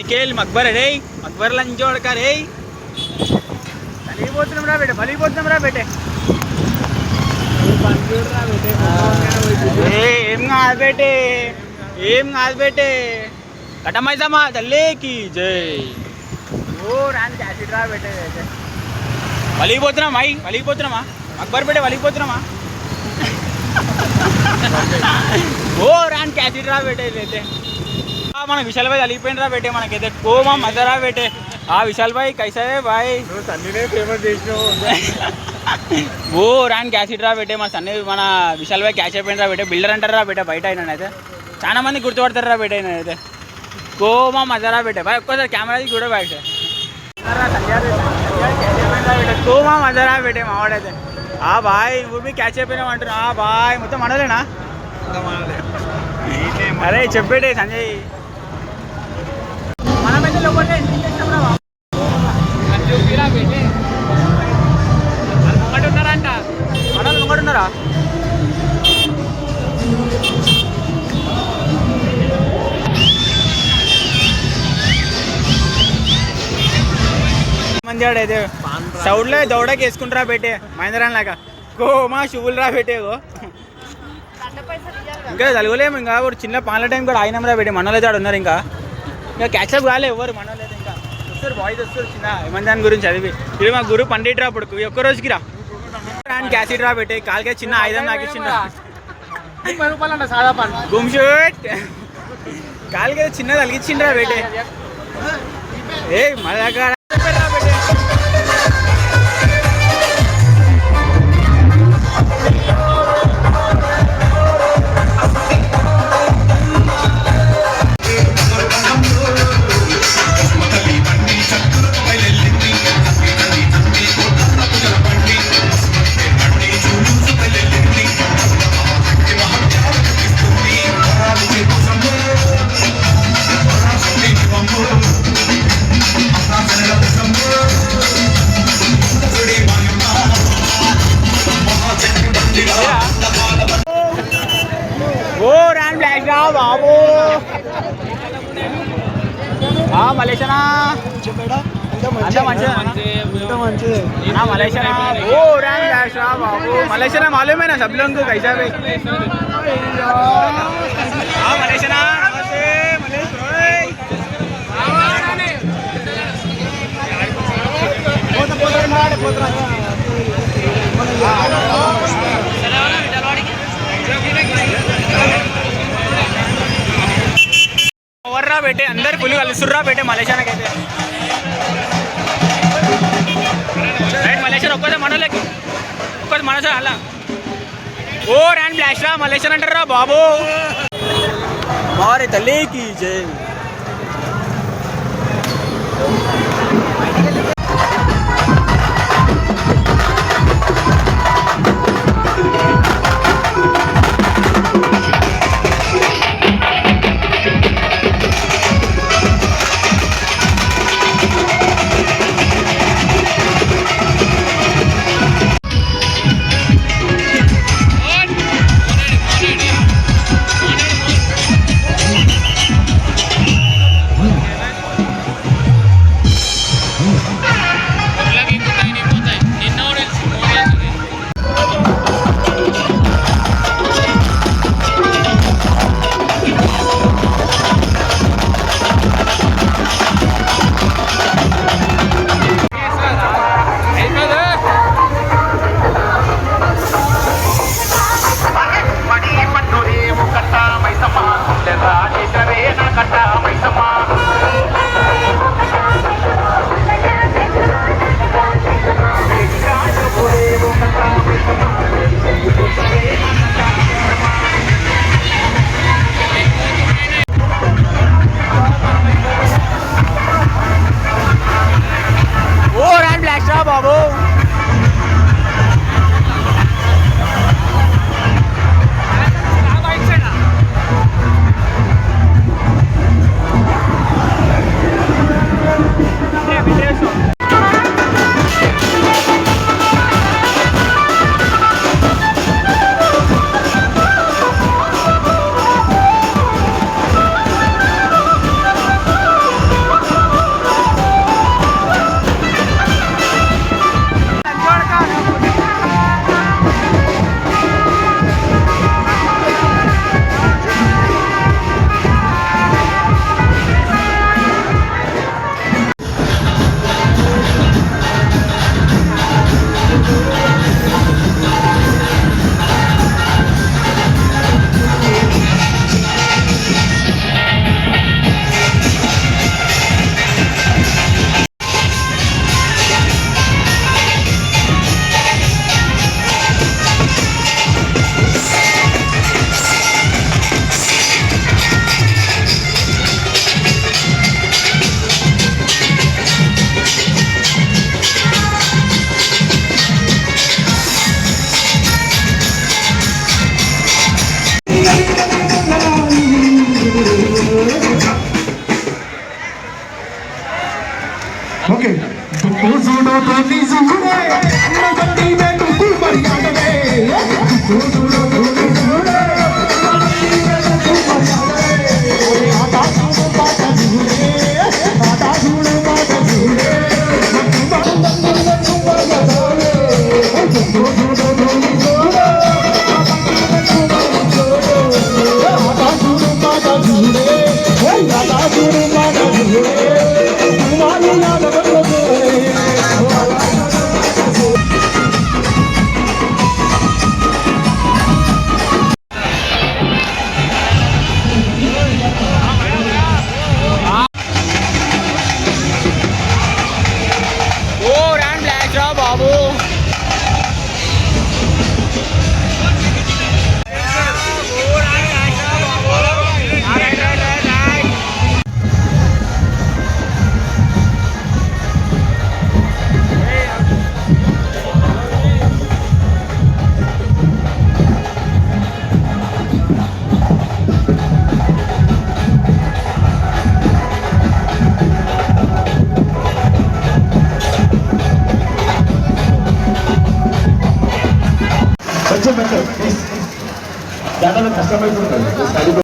nickel मकबर रे मकबर लंजोड़ का रे बलिपोतुन्नाम रा बेटे बलिपोतुन्नाम रा बेटे ఏం కాదు బేటే ఏం కాదు బేటే కటమైసమ్మా తల్లికి జై ఓ రాని యాసిడ్ రా బేటే వలిగిపోతున్నామా వలిగిపోతున్నామా అక్బర్ బేటే వలిగిపోతున్నామా ఓ రాని యాసిడ్ రా బేటే అయితే మన విశాల్ భాయ్ అలిగిపోయిన రా బేటే మనకైతే కోమా మజరా బేటే ఆ విశాల్ భాయ్ కైసా హై భాయ్ సన్నీనే ఫేమస్ చేసినావు ఓ రాని క్యాసిడ్ రా బేటే మన సన్నీ మన విశాల్ భాయ్ క్యాచ్ అయిపోయిన రా బేటే బిల్డర్ అంటారు రా బేటే బయట అయినా అయితే చాలా మంది గుర్తుపడతారు రా బేటే అయితే కోమా మజరా బేటే భాయ్ ఒక్కసారి కెమెరా కూడా బయట కోమా మజరా బేటే మావాడైతే ఆ బాయ్ ఊపి క్యాచ్ అయిపోయినామంటారు ఆ బాయ్ మొత్తం మనలేనా అరే చెప్పేటే సంజయ్ మనమైతే లోపల ముంగటున్నారంట మనలు ముంగటున్నారా మంది ఆడైతే సౌడ్లో దౌడకి వేసుకుంటారా బేటే మహేంద్రాన్ లాగా కోమా షువులు రా బేటేగో ఇంకా తలగలేము ఇంకా చిన్న పాల టైం కూడా అయినాం రా బేటే మనోళ్ళు ఆడు ఉన్నారు ఇంకా క్యాచ్అప్ కాలే ఎవరు మనోళ్ళు అయితే ఇంకా వస్తారు బాయ్స్ వస్తారు చిన్న ఏమందాని గురించి చదివి ఇది మా గురు పండిట్ రా అప్పుడు ఒక్క రోజుకి రా క్యాసిడ్ రా బేటే కాలకే చిన్న ఆయుధం నాకు ఇచ్చిండ్రా గుమ్షూట్ కాలకే చిన్న తలిగించిండ్రా బేటే ఏ మళ్ళా బాబు మలేషియా मलेशिया वो रैंक बाबू मलेशिया मालूम है ना सब लोगों को कैसा भी मलेशिया వర్రా బేటే అందరు పులి కలుస్తుర్రా బేటే మలేషియాకైతే రైట్ మలేషియా ఒక్కదే మనోళ్ళకి ఒక్కది మనసా అలా ఓ ర్యాండ్ ఫ్లాష్ రా మలేషియా అంటారా బాబు మారే తల్లికి జై ఓకే దుక్కు చూడు తోటి చూడే అన్న గట్టి మే దుక్కు మర్యాదనే దుక్కు చూడు తోటి చూడే ఆటా చూడు పాట చూడే ఆటా చూడు పాట చూడే దుక్కు చూడు తోటి చూడే ఆటా చూడు పాట చూడే ఆటా చూడు పాట చూడే కొంచెం బెటర్ ప్లీజ్ చాలా కష్టమైపోతుంది స్టడీ